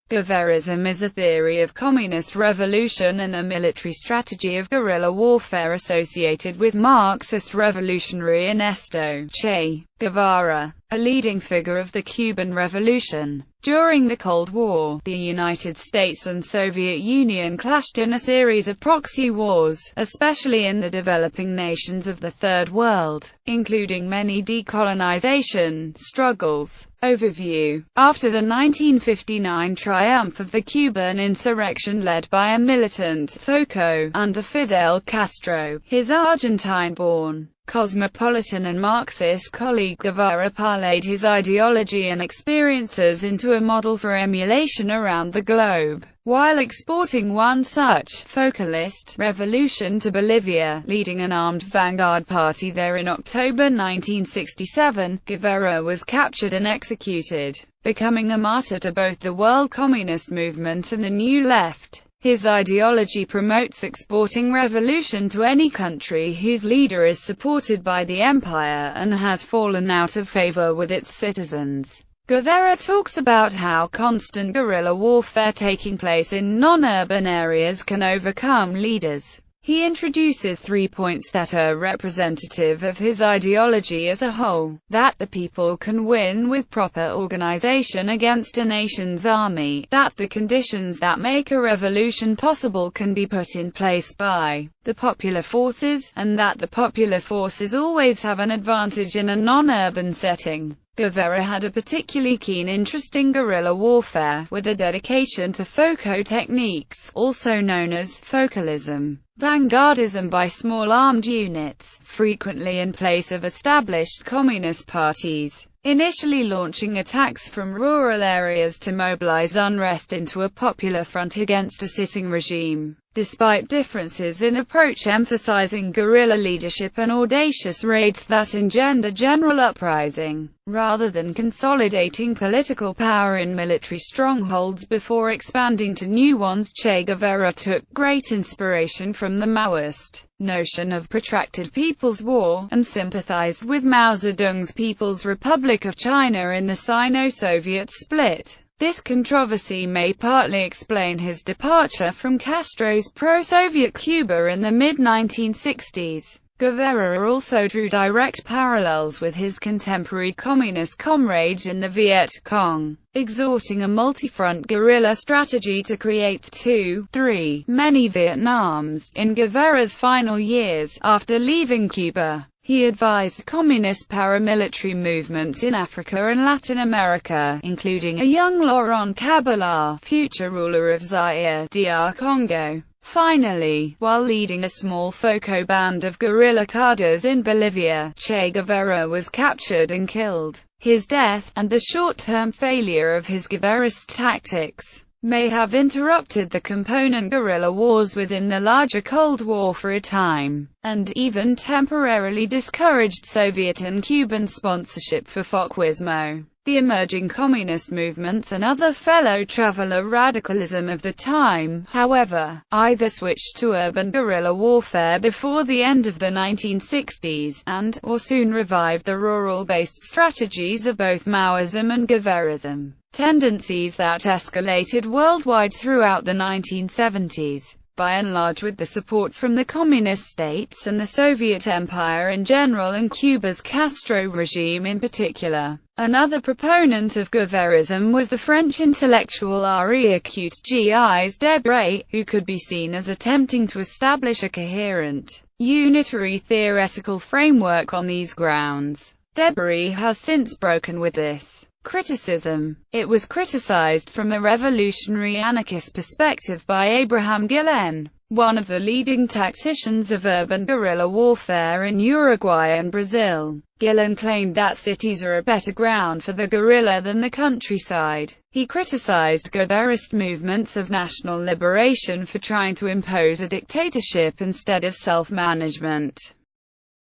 Guevarism is a theory of communist revolution and a military strategy of guerrilla warfare associated with Marxist revolutionary Ernesto Che Guevara, a leading figure of the Cuban Revolution. During the Cold War, the United States and Soviet Union clashed in a series of proxy wars, especially in the developing nations of the Third World, including many decolonization struggles. Overview. After the 1959 triumph of the Cuban insurrection led by a militant FOCO under Fidel Castro, his Argentine-born, cosmopolitan and Marxist colleague Guevara parlayed his ideology and experiences into a model for emulation around the globe. While exporting one such focalist revolution to Bolivia, leading an armed vanguard party there in October 1967, Guevara was captured and executed, becoming a martyr to both the world communist movement and the New Left. His ideology promotes exporting revolution to any country whose leader is supported by the empire and has fallen out of favor with its citizens. Guevara talks about how constant guerrilla warfare taking place in non-urban areas can overcome leaders. He introduces 3 points that are representative of his ideology as a whole: that the people can win with proper organization against a nation's army, that the conditions that make a revolution possible can be put in place by the popular forces, and that the popular forces always have an advantage in a non-urban setting. Guevara had a particularly keen interest in guerrilla warfare, with a dedication to FOCO techniques, also known as focalism, vanguardism by small armed units, frequently in place of established communist parties, initially launching attacks from rural areas to mobilize unrest into a popular front against a sitting regime. Despite differences in approach emphasizing guerrilla leadership and audacious raids that engender general uprising, rather than consolidating political power in military strongholds before expanding to new ones, Che Guevara took great inspiration from the Maoist notion of protracted people's war, and sympathized with Mao Zedong's People's Republic of China in the Sino-Soviet split. This controversy may partly explain his departure from Castro's pro-Soviet Cuba in the mid-1960s. Guevara also drew direct parallels with his contemporary communist comrades in the Viet Cong, exhorting a multi-front guerrilla strategy to create many Vietnams. In Guevara's final years, after leaving Cuba, he advised communist paramilitary movements in Africa and Latin America, including a young Laurent Kabila, future ruler of Zaire, DR Congo. Finally, while leading a small FOCO band of guerrilla cadres in Bolivia, Che Guevara was captured and killed. His death, and the short-term failure of his Guevarist tactics, may have interrupted the component guerrilla wars within the larger Cold War for a time, and even temporarily discouraged Soviet and Cuban sponsorship for FOCismo. The emerging communist movements and other fellow traveler radicalism of the time, however, either switched to urban guerrilla warfare before the end of the 1960s, or soon revived the rural-based strategies of both Maoism and Guevarism, tendencies that escalated worldwide throughout the 1970s. By and large with the support from the communist states and the Soviet Empire in general and Cuba's Castro regime in particular. Another proponent of Guevarism was the French intellectual Henri Gilles Jgaray, who could be seen as attempting to establish a coherent, unitary theoretical framework on these grounds. Jgaray has since broken with this criticism. It was criticized from a revolutionary anarchist perspective by Abraham Gillen, one of the leading tacticians of urban guerrilla warfare in Uruguay and Brazil. Gillen claimed that cities are a better ground for the guerrilla than the countryside. He criticized Guevarist movements of national liberation for trying to impose a dictatorship instead of self-management.